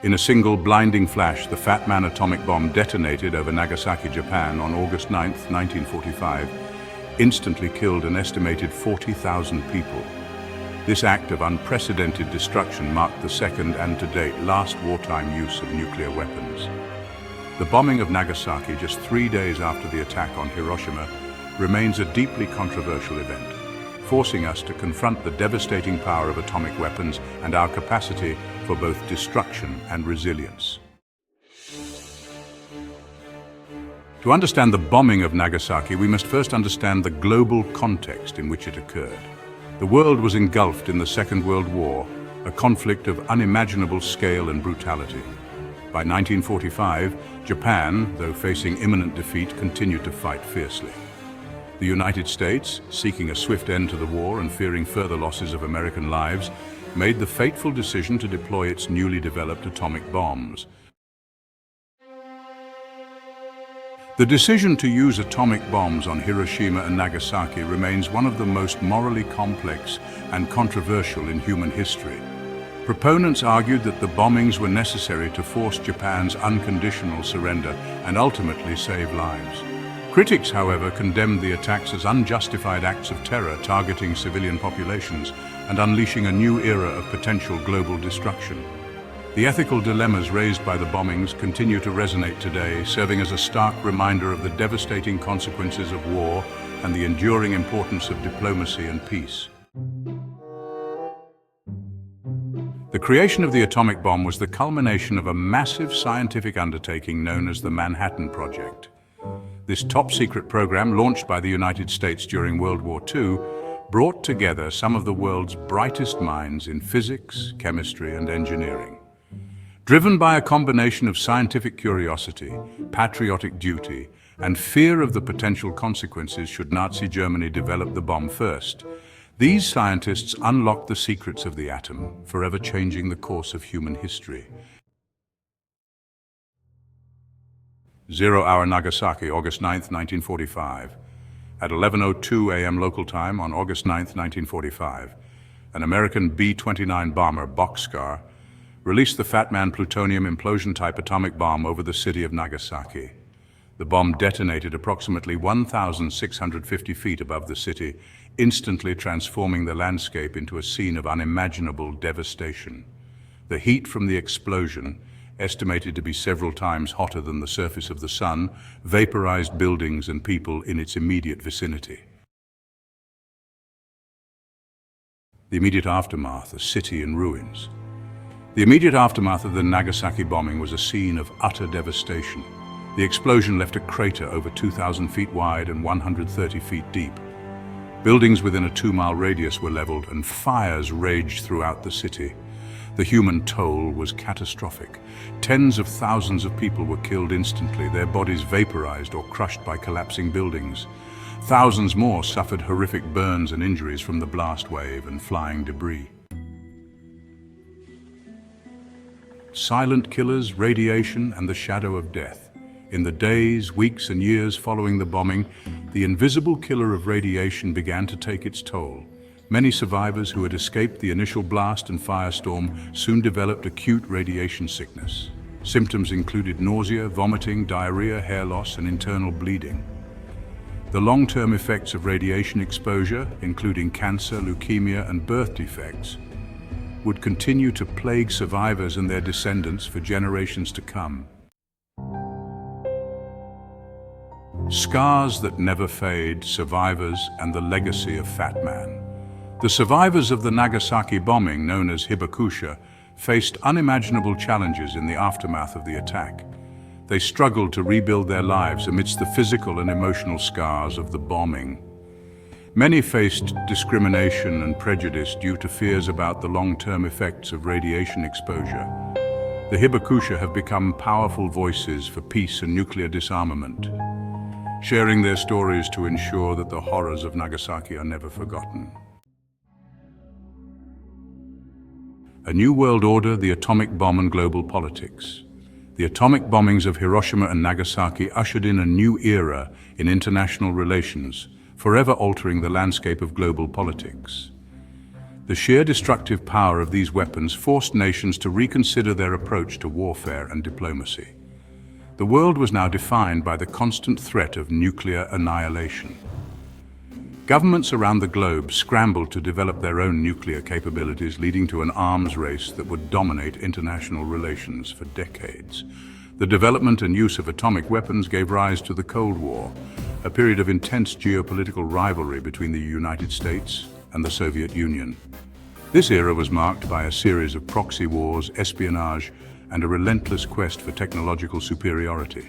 In a single blinding flash, the Fat Man atomic bomb detonated over Nagasaki, Japan on August 9, 1945, instantly killed an estimated 40,000 people. This act of unprecedented destruction marked the second and, to date, last wartime use of nuclear weapons. The bombing of Nagasaki just 3 days after the attack on Hiroshima remains a deeply controversial event, forcing us to confront the devastating power of atomic weapons and our capacity for both destruction and resilience. To understand the bombing of Nagasaki, we must first understand the global context in which it occurred. The world was engulfed in the Second World War, a conflict of unimaginable scale and brutality. By 1945, Japan, though facing imminent defeat, continued to fight fiercely. The United States, seeking a swift end to the war and fearing further losses of American lives, made the fateful decision to deploy its newly developed atomic bombs. The decision to use atomic bombs on Hiroshima and Nagasaki remains one of the most morally complex and controversial in human history. Proponents argued that the bombings were necessary to force Japan's unconditional surrender and ultimately save lives. Critics, however, condemned the attacks as unjustified acts of terror targeting civilian populations and unleashing a new era of potential global destruction. The ethical dilemmas raised by the bombings continue to resonate today, serving as a stark reminder of the devastating consequences of war and the enduring importance of diplomacy and peace. The creation of the atomic bomb was the culmination of a massive scientific undertaking known as the Manhattan Project. This top-secret program, launched by the United States during World War II, brought together some of the world's brightest minds in physics, chemistry, and engineering. Driven by a combination of scientific curiosity, patriotic duty, and fear of the potential consequences should Nazi Germany develop the bomb first, these scientists unlocked the secrets of the atom, forever changing the course of human history. 0 hour Nagasaki, August 9, 1945. At 11:02 a.m. local time on August 9, 1945, an American B-29 bomber, Bockscar, released the Fat Man plutonium implosion-type atomic bomb over the city of Nagasaki. The bomb detonated approximately 1,650 feet above the city, instantly transforming the landscape into a scene of unimaginable devastation. The heat from the explosion, estimated to be several times hotter than the surface of the sun, vaporized buildings and people in its immediate vicinity. The immediate aftermath, a city in ruins. The immediate aftermath of the Nagasaki bombing was a scene of utter devastation. The explosion left a crater over 2,000 feet wide and 130 feet deep. Buildings within a 2-mile radius were leveled and fires raged throughout the city. The human toll was catastrophic. Tens of thousands of people were killed instantly, their bodies vaporized or crushed by collapsing buildings. Thousands more suffered horrific burns and injuries from the blast wave and flying debris. Silent killers, radiation, and the shadow of death. In the days, weeks, and years following the bombing, the invisible killer of radiation began to take its toll. Many survivors who had escaped the initial blast and firestorm soon developed acute radiation sickness. Symptoms included nausea, vomiting, diarrhea, hair loss, and internal bleeding. The long-term effects of radiation exposure, including cancer, leukemia, and birth defects, would continue to plague survivors and their descendants for generations to come. Scars that never fade, survivors, and the legacy of Fat Man. The survivors of the Nagasaki bombing, known as Hibakusha, faced unimaginable challenges in the aftermath of the attack. They struggled to rebuild their lives amidst the physical and emotional scars of the bombing. Many faced discrimination and prejudice due to fears about the long-term effects of radiation exposure. The Hibakusha have become powerful voices for peace and nuclear disarmament, sharing their stories to ensure that the horrors of Nagasaki are never forgotten. A new world order, the atomic bomb and global politics. The atomic bombings of Hiroshima and Nagasaki ushered in a new era in international relations, forever altering the landscape of global politics. The sheer destructive power of these weapons forced nations to reconsider their approach to warfare and diplomacy. The world was now defined by the constant threat of nuclear annihilation. Governments around the globe scrambled to develop their own nuclear capabilities, leading to an arms race that would dominate international relations for decades. The development and use of atomic weapons gave rise to the Cold War, a period of intense geopolitical rivalry between the United States and the Soviet Union. This era was marked by a series of proxy wars, espionage, and a relentless quest for technological superiority.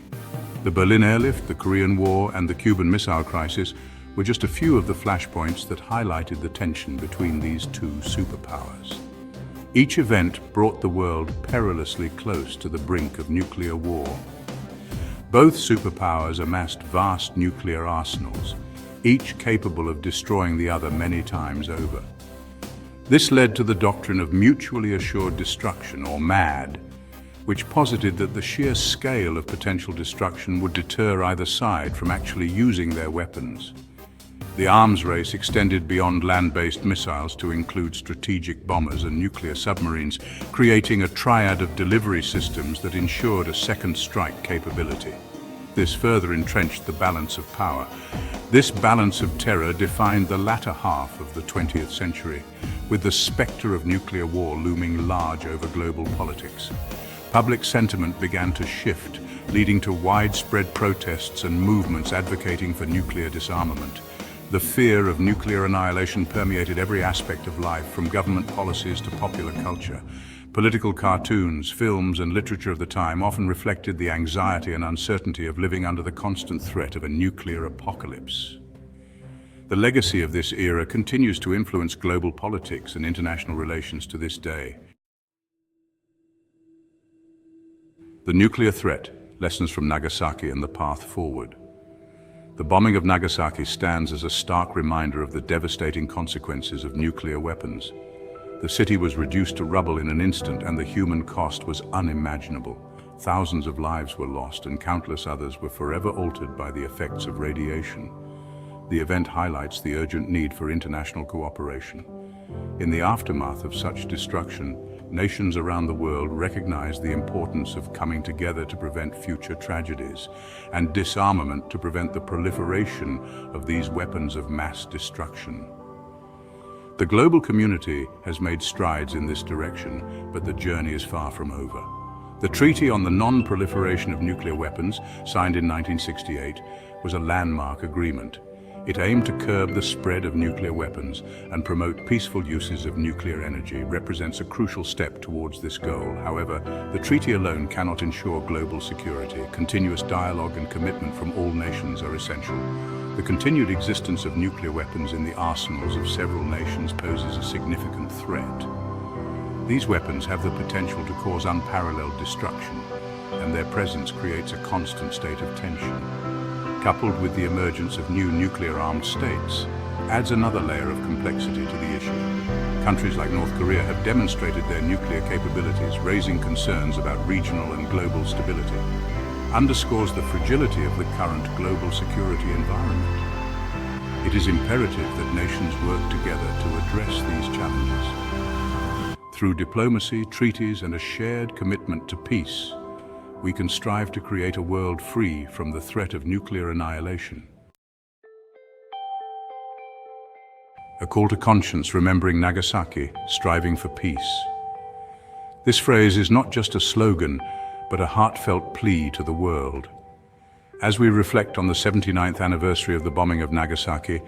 The Berlin airlift, the Korean War, and the Cuban Missile Crisis were just a few of the flashpoints that highlighted the tension between these two superpowers. Each event brought the world perilously close to the brink of nuclear war. Both superpowers amassed vast nuclear arsenals, each capable of destroying the other many times over. This led to the doctrine of mutually assured destruction, or MAD, which posited that the sheer scale of potential destruction would deter either side from actually using their weapons. The arms race extended beyond land-based missiles to include strategic bombers and nuclear submarines, creating a triad of delivery systems that ensured a second strike capability. This further entrenched the balance of power. This balance of terror defined the latter half of the 20th century, with the specter of nuclear war looming large over global politics. Public sentiment began to shift, leading to widespread protests and movements advocating for nuclear disarmament. The fear of nuclear annihilation permeated every aspect of life, from government policies to popular culture. Political cartoons, films, and literature of the time often reflected the anxiety and uncertainty of living under the constant threat of a nuclear apocalypse. The legacy of this era continues to influence global politics and international relations to this day. The nuclear threat, lessons from Nagasaki and the path forward. The bombing of Nagasaki stands as a stark reminder of the devastating consequences of nuclear weapons. The city was reduced to rubble in an instant, and the human cost was unimaginable. Thousands of lives were lost, and countless others were forever altered by the effects of radiation. The event highlights the urgent need for international cooperation. In the aftermath of such destruction, nations around the world recognized the importance of coming together to prevent future tragedies, and disarmament to prevent the proliferation of these weapons of mass destruction. The global community has made strides in this direction, but the journey is far from over. The Treaty on the Non-Proliferation of Nuclear Weapons, signed in 1968, was a landmark agreement. It aimed to curb the spread of nuclear weapons and promote peaceful uses of nuclear energy. Represents a crucial step towards this goal. However, the treaty alone cannot ensure global security. Continuous dialogue and commitment from all nations are essential. The continued existence of nuclear weapons in the arsenals of several nations poses a significant threat. These weapons have the potential to cause unparalleled destruction, and their presence creates a constant state of tension. Coupled with the emergence of new nuclear-armed states, adds another layer of complexity to the issue. Countries like North Korea have demonstrated their nuclear capabilities, raising concerns about regional and global stability. Underscores the fragility of the current global security environment. It is imperative that nations work together to address these challenges. Through diplomacy, treaties, and a shared commitment to peace, we can strive to create a world free from the threat of nuclear annihilation. A call to conscience, remembering Nagasaki, striving for peace. This phrase is not just a slogan, but a heartfelt plea to the world. As we reflect on the 79th anniversary of the bombing of Nagasaki,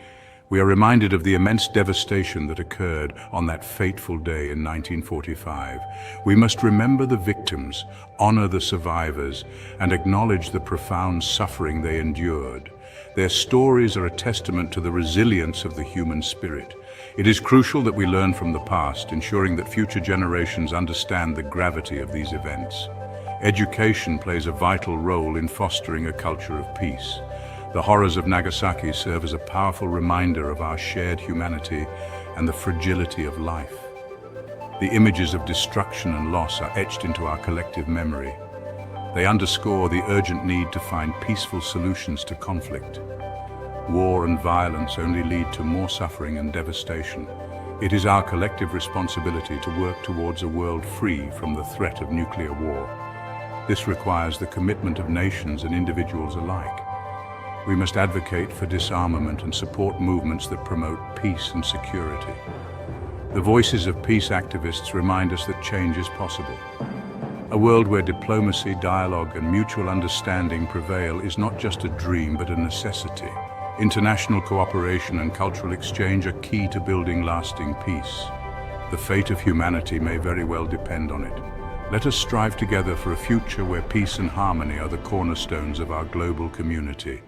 we are reminded of the immense devastation that occurred on that fateful day in 1945. We must remember the victims, honor the survivors, and acknowledge the profound suffering they endured. Their stories are a testament to the resilience of the human spirit. It is crucial that we learn from the past, ensuring that future generations understand the gravity of these events. Education plays a vital role in fostering a culture of peace. The horrors of Nagasaki serve as a powerful reminder of our shared humanity and the fragility of life. The images of destruction and loss are etched into our collective memory. They underscore the urgent need to find peaceful solutions to conflict. War and violence only lead to more suffering and devastation. It is our collective responsibility to work towards a world free from the threat of nuclear war. This requires the commitment of nations and individuals alike. We must advocate for disarmament and support movements that promote peace and security. The voices of peace activists remind us that change is possible. A world where diplomacy, dialogue, and mutual understanding prevail is not just a dream but a necessity. International cooperation and cultural exchange are key to building lasting peace. The fate of humanity may very well depend on it. Let us strive together for a future where peace and harmony are the cornerstones of our global community.